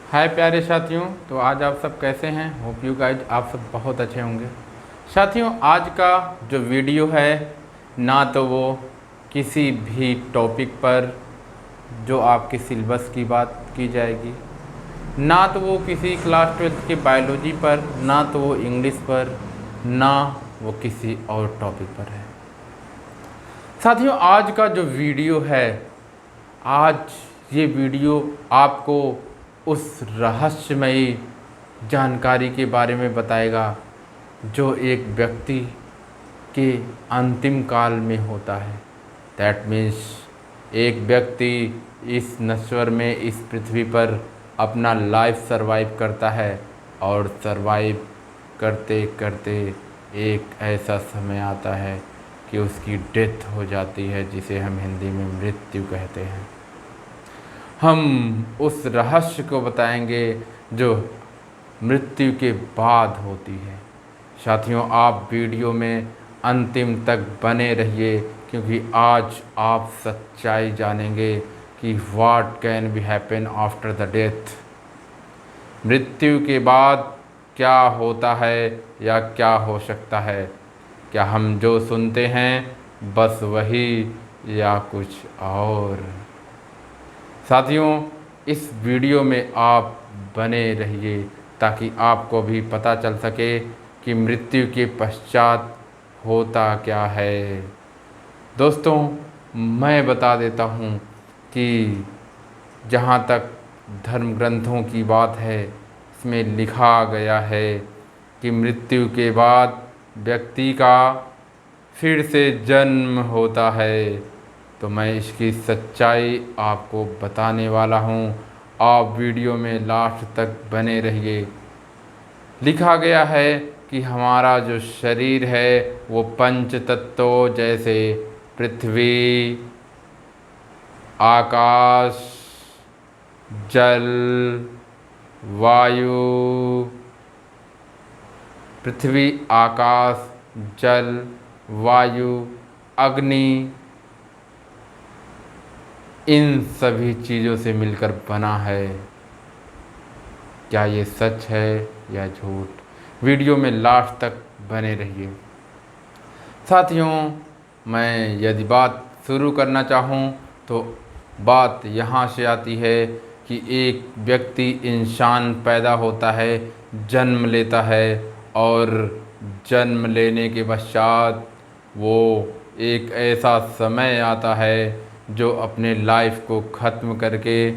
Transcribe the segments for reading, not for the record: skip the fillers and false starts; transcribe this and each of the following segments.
हाय प्यारे साथियों। तो आज आप सब कैसे हैं? होप यू गाइज आप सब बहुत अच्छे होंगे। साथियों, आज का जो वीडियो है ना तो वो किसी भी टॉपिक पर जो आपके सिलेबस की बात की जाएगी, ना तो वो किसी क्लास 12th के बायोलॉजी पर, ना तो वो इंग्लिश पर, ना वो किसी और टॉपिक पर है। साथियों, आज का जो वीडियो है, आज ये वीडियो आपको उस रहस्यमयी जानकारी के बारे में बताएगा जो एक व्यक्ति के अंतिम काल में होता है। दैट मीन्स एक व्यक्ति इस नश्वर में, इस पृथ्वी पर अपना लाइफ सरवाइव करता है और सरवाइव करते करते एक ऐसा समय आता है कि उसकी डेथ हो जाती है, जिसे हम हिंदी में मृत्यु कहते हैं। हम उस रहस्य को बताएंगे जो मृत्यु के बाद होती है। साथियों, आप वीडियो में अंतिम तक बने रहिए, क्योंकि आज आप सच्चाई जानेंगे कि what can be happen after the death. मृत्यु के बाद क्या होता है या क्या हो सकता है? क्या हम जो सुनते हैं बस वही या कुछ और? साथियों, इस वीडियो में आप बने रहिए ताकि आपको भी पता चल सके कि मृत्यु के पश्चात होता क्या है। दोस्तों, मैं बता देता हूँ कि जहाँ तक धर्म ग्रंथों की बात है, इसमें लिखा गया है कि मृत्यु के बाद व्यक्ति का फिर से जन्म होता है। तो मैं इसकी सच्चाई आपको बताने वाला हूँ। आप वीडियो में लास्ट तक बने रहिए। लिखा गया है कि हमारा जो शरीर है वो पंच तत्वों जैसे पृथ्वी, आकाश, जल, वायु, पृथ्वी, आकाश, जल, वायु, अग्नि, इन सभी चीज़ों से मिलकर बना है। क्या ये सच है या झूठ? वीडियो में लास्ट तक बने रहिए। साथियों, मैं यदि बात शुरू करना चाहूँ तो बात यहाँ से आती है कि एक व्यक्ति, इंसान पैदा होता है, जन्म लेता है और जन्म लेने के पश्चात वो एक ऐसा समय आता है जो अपने लाइफ को ख़त्म करके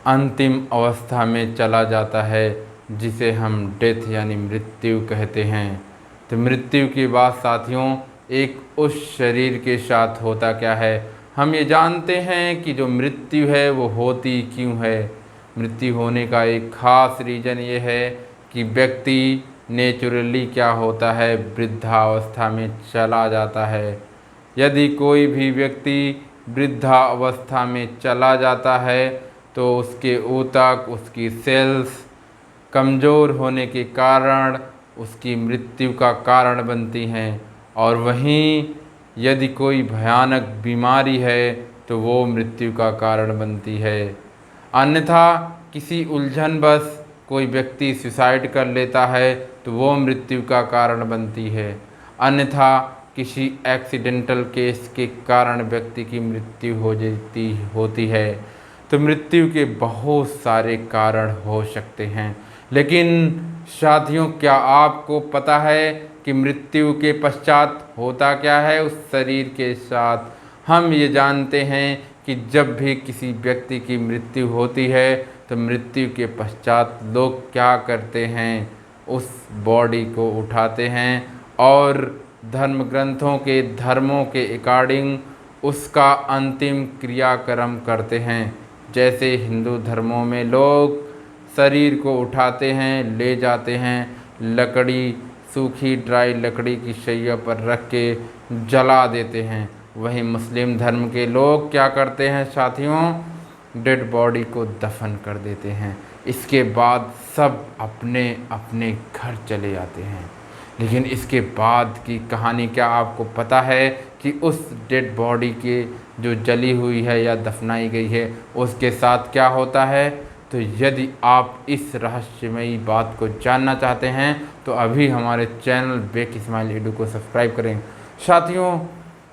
अंतिम अवस्था में चला जाता है, जिसे हम डेथ यानी मृत्यु कहते हैं। तो मृत्यु के बाद साथियों, एक उस शरीर के साथ होता क्या है? हम ये जानते हैं कि जो मृत्यु है वो होती क्यों है। मृत्यु होने का एक ख़ास रीज़न ये है कि व्यक्ति नेचुरली क्या होता है, वृद्धावस्था में चला जाता है। यदि कोई भी व्यक्ति वृद्धावस्था में चला जाता है तो उसके ऊतक, उसकी सेल्स कमज़ोर होने के कारण उसकी मृत्यु का कारण बनती हैं। और वहीं यदि कोई भयानक बीमारी है तो वो मृत्यु का कारण बनती है। अन्यथा किसी उलझनवश कोई व्यक्ति सुसाइड कर लेता है तो वो मृत्यु का कारण बनती है। अन्यथा किसी एक्सीडेंटल केस के कारण व्यक्ति की मृत्यु होती है। तो मृत्यु के बहुत सारे कारण हो सकते हैं, लेकिन साथियों, क्या आपको पता है कि मृत्यु के पश्चात होता क्या है उस शरीर के साथ? हम ये जानते हैं कि जब भी किसी व्यक्ति की मृत्यु होती है तो मृत्यु के पश्चात लोग क्या करते हैं, उस बॉडी को उठाते हैं और धर्म ग्रंथों के धर्मों के अकॉर्डिंग उसका अंतिम क्रियाक्रम करते हैं। जैसे हिंदू धर्मों में लोग शरीर को उठाते हैं, ले जाते हैं, लकड़ी, सूखी ड्राई लकड़ी की शैया पर रख के जला देते हैं। वहीं मुस्लिम धर्म के लोग क्या करते हैं साथियों? डेड बॉडी को दफन कर देते हैं। इसके बाद सब अपने अपने घर चले जाते हैं। लेकिन इसके बाद की कहानी क्या आपको पता है कि उस डेड बॉडी के जो जली हुई है या दफनाई गई है उसके साथ क्या होता है? तो यदि आप इस रहस्यमयी बात को जानना चाहते हैं तो अभी हमारे चैनल बेक स्माइल एडू को सब्सक्राइब करें। साथियों,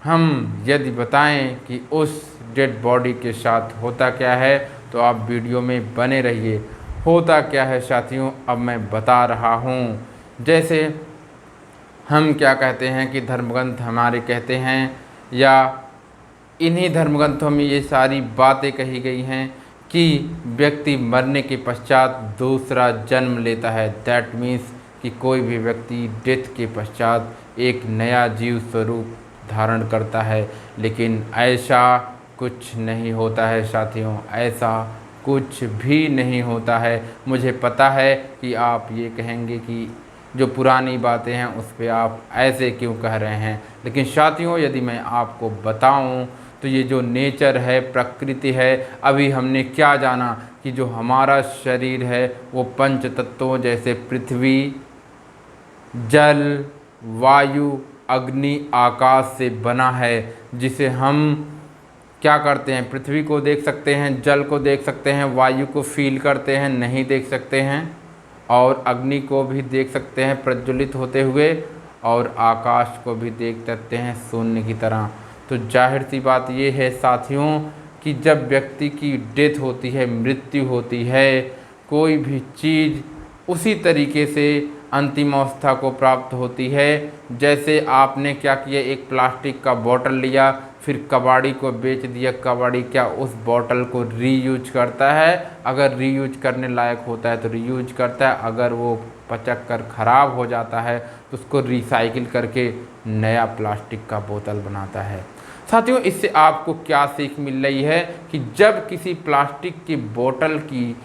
हम यदि बताएं कि उस डेड बॉडी के साथ होता क्या है तो आप वीडियो में बने रहिए। होता क्या है साथियों, अब मैं बता रहा हूँ। जैसे हम क्या कहते हैं कि धर्मग्रंथ हमारे कहते हैं, या इन्हीं धर्मग्रंथों में ये सारी बातें कही गई हैं कि व्यक्ति मरने के पश्चात दूसरा जन्म लेता है। दैट मीन्स कि कोई भी व्यक्ति डेथ के पश्चात एक नया जीव स्वरूप धारण करता है। लेकिन ऐसा कुछ नहीं होता है साथियों, ऐसा कुछ भी नहीं होता है। मुझे पता है कि आप ये कहेंगे कि जो पुरानी बातें हैं उस पर आप ऐसे क्यों कह रहे हैं, लेकिन साथियों यदि मैं आपको बताऊं तो ये जो नेचर है, प्रकृति है, अभी हमने क्या जाना कि जो हमारा शरीर है वो पंच तत्वों जैसे पृथ्वी, जल, वायु, अग्नि, आकाश से बना है। जिसे हम क्या करते हैं, पृथ्वी को देख सकते हैं, जल को देख सकते हैं, वायु को फील करते हैं, नहीं देख सकते हैं, और अग्नि को भी देख सकते हैं प्रज्वलित होते हुए, और आकाश को भी देख सकते हैं शून्य की तरह। तो जाहिर सी बात ये है साथियों कि जब व्यक्ति की डेथ होती है, मृत्यु होती है, कोई भी चीज़ उसी तरीके से अंतिम अवस्था को प्राप्त होती है। जैसे आपने क्या किया, एक प्लास्टिक का बोतल लिया, फिर कबाड़ी को बेच दिया। कबाड़ी क्या उस बोतल को रीयूज करता है? अगर रीयूज करने लायक होता है तो रीयूज करता है, अगर वो पचक कर ख़राब हो जाता है तो उसको रिसाइकिल करके नया प्लास्टिक का बोतल बनाता है। साथियों, इससे आपको क्या सीख मिल रही है कि जब किसी प्लास्टिक की बोतल की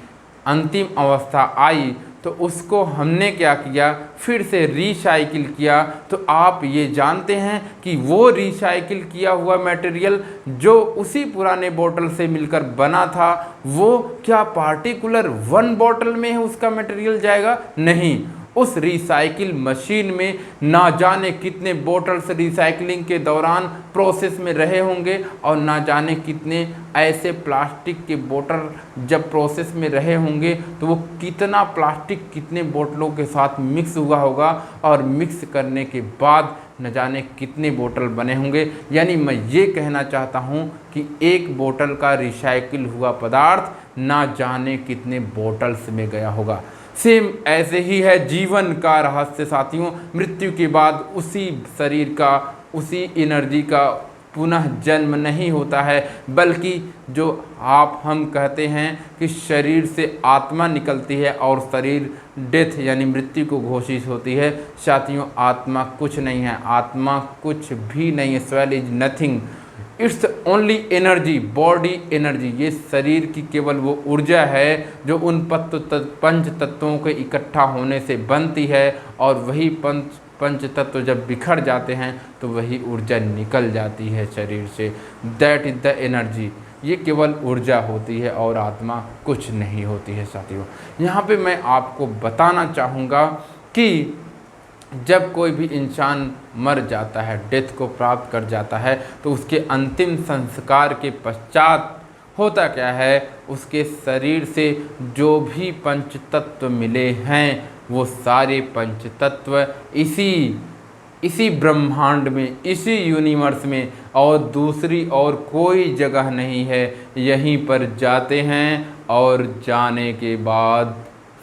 अंतिम अवस्था आई तो उसको हमने क्या किया, फिर से रिसाइकिल किया। तो आप ये जानते हैं कि वो रिसाइकिल किया हुआ मटेरियल जो उसी पुराने बोतल से मिलकर बना था, वो क्या पार्टिकुलर वन बोतल में है उसका मटेरियल जाएगा? नहीं, उस रिसाइकिल मशीन में ना जाने कितने बोतल्स रिसाइकलिंग के दौरान प्रोसेस में रहे होंगे, और ना जाने कितने ऐसे प्लास्टिक के बोतल जब प्रोसेस में रहे होंगे तो वो कितना प्लास्टिक कितने बोतलों के साथ मिक्स हुआ होगा, और मिक्स करने के बाद न जाने कितने बोतल बने होंगे। यानी मैं ये कहना चाहता हूँ कि एक बोतल का रिसाइकिल हुआ पदार्थ ना जाने कितने बोतल्स में गया होगा। सेम ऐसे ही है जीवन का रहस्य साथियों। मृत्यु के बाद उसी शरीर का, उसी एनर्जी का पुनः जन्म नहीं होता है, बल्कि जो हम कहते हैं कि शरीर से आत्मा निकलती है और शरीर डेथ यानी मृत्यु को घोषित होती है। साथियों, आत्मा कुछ नहीं है, आत्मा कुछ भी नहीं है। Soul is nothing, it's only energy, body energy. ये शरीर की केवल वो ऊर्जा है जो उन पंच तत्वों के इकट्ठा होने से बनती है, और वही पंच तत्व जब बिखर जाते हैं तो वही ऊर्जा निकल जाती है शरीर से। That is the energy. ये केवल ऊर्जा होती है और आत्मा कुछ नहीं होती है साथियों। यहाँ पे मैं आपको बताना चाहूँगा कि जब कोई भी इंसान मर जाता है, डेथ को प्राप्त कर जाता है, तो उसके अंतिम संस्कार के पश्चात होता क्या है, उसके शरीर से जो भी पंच तत्व मिले हैं वो सारे पंच तत्व इसी ब्रह्मांड में, इसी यूनिवर्स में, और दूसरी और कोई जगह नहीं है, यहीं पर जाते हैं, और जाने के बाद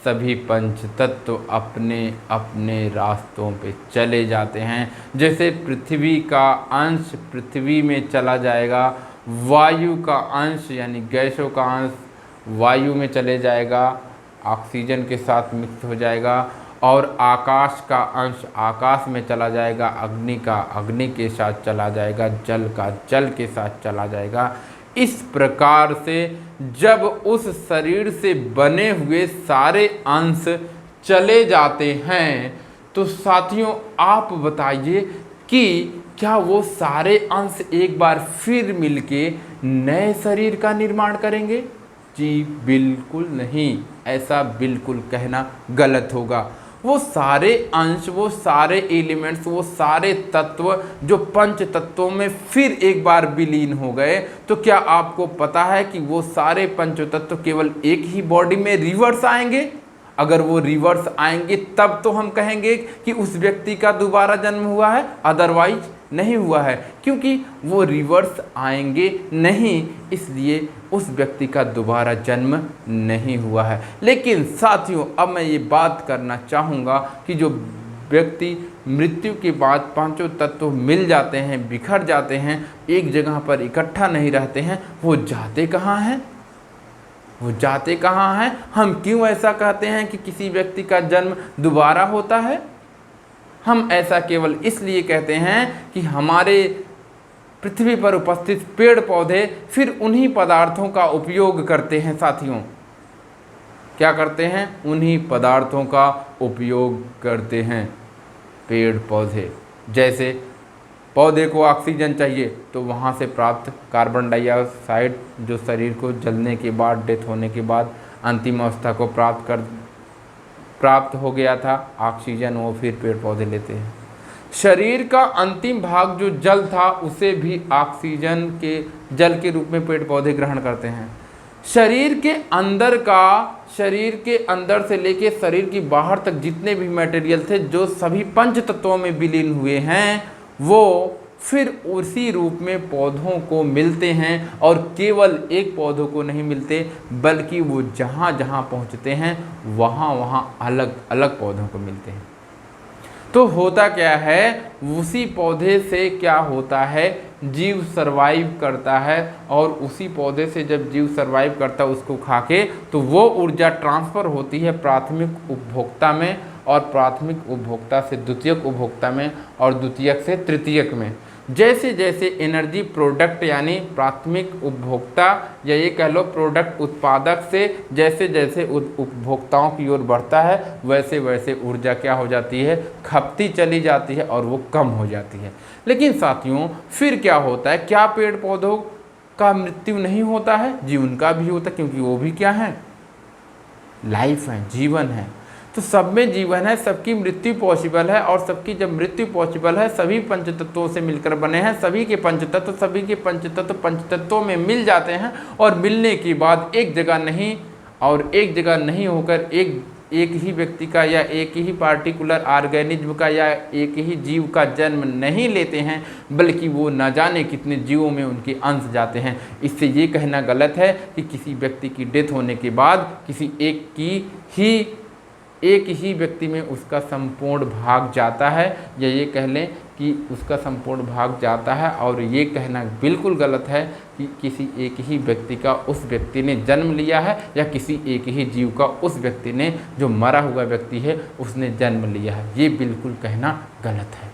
सभी पंच तत्व अपने अपने रास्तों पे चले जाते हैं। जैसे पृथ्वी का अंश पृथ्वी में चला जाएगा, वायु का अंश यानी गैसों का अंश वायु में चले जाएगा, ऑक्सीजन के साथ मिक्स हो जाएगा, और आकाश का अंश आकाश में चला जाएगा, अग्नि का अग्नि के साथ चला जाएगा, जल का जल के साथ चला जाएगा। इस प्रकार से जब उस शरीर से बने हुए सारे अंश चले जाते हैं तो साथियों आप बताइए कि क्या वो सारे अंश एक बार फिर मिलके नए शरीर का निर्माण करेंगे? जी बिल्कुल नहीं, ऐसा बिल्कुल कहना गलत होगा। वो सारे अंश, वो सारे एलिमेंट्स, वो सारे तत्व जो पंच तत्वों में फिर एक बार विलीन हो गए, तो क्या आपको पता है कि वो सारे पंच तत्व केवल एक ही बॉडी में रिवर्स आएंगे? अगर वो रिवर्स आएंगे तब तो हम कहेंगे कि उस व्यक्ति का दोबारा जन्म हुआ है, अदरवाइज नहीं हुआ है, क्योंकि वो रिवर्स आएंगे नहीं, इसलिए उस व्यक्ति का दोबारा जन्म नहीं हुआ है। लेकिन साथियों, अब मैं ये बात करना चाहूँगा कि जो व्यक्ति मृत्यु के बाद पांचों तत्व मिल जाते हैं, बिखर जाते हैं, एक जगह पर इकट्ठा नहीं रहते हैं, वो जाते कहाँ हैं? वो जाते कहाँ हैं? हम क्यों ऐसा कहते हैं कि किसी व्यक्ति का जन्म दोबारा होता है? हम ऐसा केवल इसलिए कहते हैं कि हमारे पृथ्वी पर उपस्थित पेड़ पौधे फिर उन्हीं पदार्थों का उपयोग करते हैं साथियों। क्या करते हैं? उन्हीं पदार्थों का उपयोग करते हैं पेड़ पौधे। जैसे पौधे को ऑक्सीजन चाहिए तो वहाँ से प्राप्त कार्बन डाइऑक्साइड जो शरीर को जलने के बाद, डेथ होने के बाद अंतिम अवस्था को प्राप्त हो गया था ऑक्सीजन, वो फिर पेड़ पौधे लेते हैं। शरीर का अंतिम भाग जो जल था उसे भी ऑक्सीजन के जल के रूप में पेड़ पौधे ग्रहण करते हैं। शरीर के अंदर से लेके शरीर की बाहर तक जितने भी मटेरियल थे, जो सभी पंच तत्वों में विलीन हुए हैं, वो फिर उसी रूप में पौधों को मिलते हैं। और केवल एक पौधों को नहीं मिलते, बल्कि वो जहाँ जहाँ पहुँचते हैं वहाँ वहाँ अलग अलग पौधों को मिलते हैं। तो होता क्या है, उसी पौधे से क्या होता है, जीव सरवाइव करता है, और उसी पौधे से जब जीव सरवाइव करता है उसको खा के, तो वो ऊर्जा ट्रांसफ़र होती है प्राथमिक उपभोक्ता में, और प्राथमिक उपभोक्ता से द्वितीयक उपभोक्ता में, और द्वितीयक से तृतीयक में। जैसे जैसे एनर्जी प्रोडक्ट यानी प्राथमिक उपभोक्ता, या ये कह लो प्रोडक्ट उत्पादक से जैसे जैसे उपभोक्ताओं की ओर बढ़ता है, वैसे वैसे ऊर्जा क्या हो जाती है, खपती चली जाती है और वो कम हो जाती है। लेकिन साथियों, फिर क्या होता है, क्या पेड़ पौधों का मृत्यु नहीं होता है? जी, उनका भी होता है, क्योंकि वो भी क्या है, लाइफ है, जीवन है। तो सब में जीवन है, सबकी मृत्यु पॉसिबल है, और सबकी जब मृत्यु पॉसिबल है, सभी पंचतत्वों से मिलकर बने हैं, सभी के पंचतत्वों में मिल जाते हैं, और मिलने के बाद एक जगह नहीं होकर एक ही व्यक्ति का या एक ही पार्टिकुलर ऑर्गेनिज्म का या एक ही जीव का जन्म नहीं लेते हैं, बल्कि वो न जाने कितने जीवों में उनके अंश जाते हैं। इससे ये कहना गलत है कि किसी व्यक्ति की डेथ होने के बाद किसी एक ही व्यक्ति में उसका संपूर्ण भाग जाता है, या ये कह लें कि उसका संपूर्ण भाग जाता है। और ये कहना बिल्कुल गलत है कि किसी एक ही व्यक्ति का उस व्यक्ति ने जन्म लिया है, या किसी एक ही जीव का उस व्यक्ति ने, जो मरा हुआ व्यक्ति है, उसने जन्म लिया है। ये बिल्कुल कहना गलत है।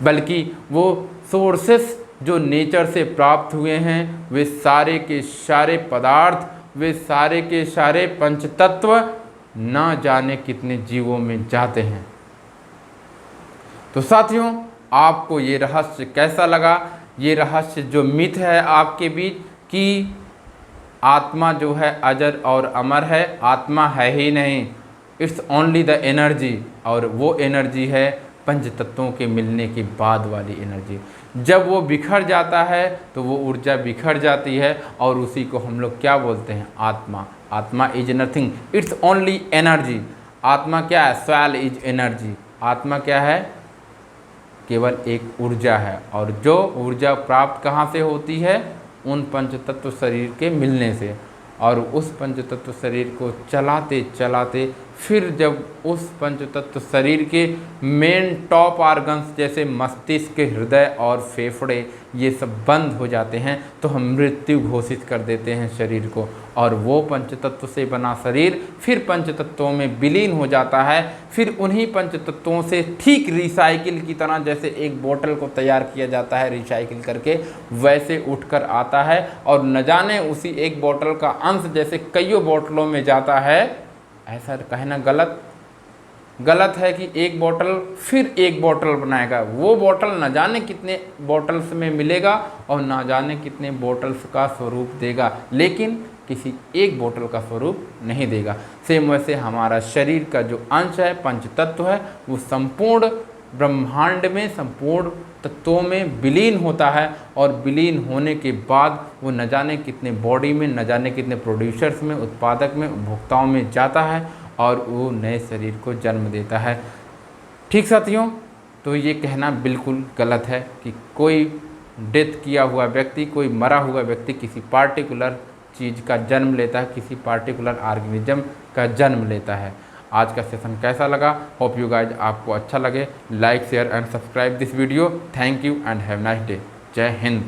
बल्कि वो सोर्सेस जो नेचर से प्राप्त हुए हैं, वे सारे के सारे पदार्थ, वे सारे के सारे पंचतत्व ना जाने कितने जीवों में जाते हैं। तो साथियों, आपको ये रहस्य कैसा लगा? ये रहस्य जो मिथ है आपके बीच कि आत्मा जो है अजर और अमर है, आत्मा है ही नहीं, इट्स ओनली द एनर्जी, और वो एनर्जी है पंच तत्वों के मिलने के बाद वाली एनर्जी। जब वो बिखर जाता है तो वो ऊर्जा बिखर जाती है, और उसी को हम लोग क्या बोलते हैं, आत्मा। आत्मा is nothing, it's only energy. आत्मा क्या है? स्वैल इज एनर्जी। आत्मा क्या है? केवल एक ऊर्जा है, और जो ऊर्जा प्राप्त कहाँ से होती है? उन पंचतत्व शरीर के मिलने से। और उस पंचतत्व शरीर को चलाते चलाते फिर जब उस पंचतत्व शरीर के मेन टॉप ऑर्गन्स जैसे मस्तिष्क, हृदय और फेफड़े ये सब बंद हो जाते हैं, तो हम मृत्यु घोषित कर देते हैं शरीर को। और वो पंचतत्व से बना शरीर फिर पंचतत्वों में विलीन हो जाता है। फिर उन्हीं पंचतत्वों से ठीक रिसाइकिल की तरह, जैसे एक बोतल को तैयार किया जाता है रिसाइकिल करके, वैसे उठकर आता है, और न जाने उसी एक बोतल का अंश जैसे कईयों बोतलों में जाता है। ऐसा कहना गलत है कि एक बोतल फिर एक बोतल बनाएगा। वो बोतल न जाने कितने बोतल्स में मिलेगा, और न जाने कितने बोतल्स का स्वरूप देगा। लेकिन किसी एक बोतल का स्वरूप नहीं देगा। सेम वैसे हमारा शरीर का जो अंश है, पंच तत्व है, वो संपूर्ण ब्रह्मांड में, संपूर्ण तत्वों में विलीन होता है और विलीन होने के बाद वो न जाने कितने बॉडी में, न जाने कितने प्रोड्यूसर्स में, उत्पादक में, उपभोक्ताओं में जाता है और वो नए शरीर को जन्म देता है। ठीक साथियों, तो ये कहना बिल्कुल गलत है कि कोई डेथ किया हुआ व्यक्ति, कोई मरा हुआ व्यक्ति किसी पार्टिकुलर चीज़ का जन्म लेता है, किसी पार्टिकुलर ऑर्गेनिज्म का जन्म लेता है। आज का सेशन कैसा लगा? होप यू गाइज आपको अच्छा लगे। Like, share and subscribe this video. Thank you and have nice day. जय हिंद।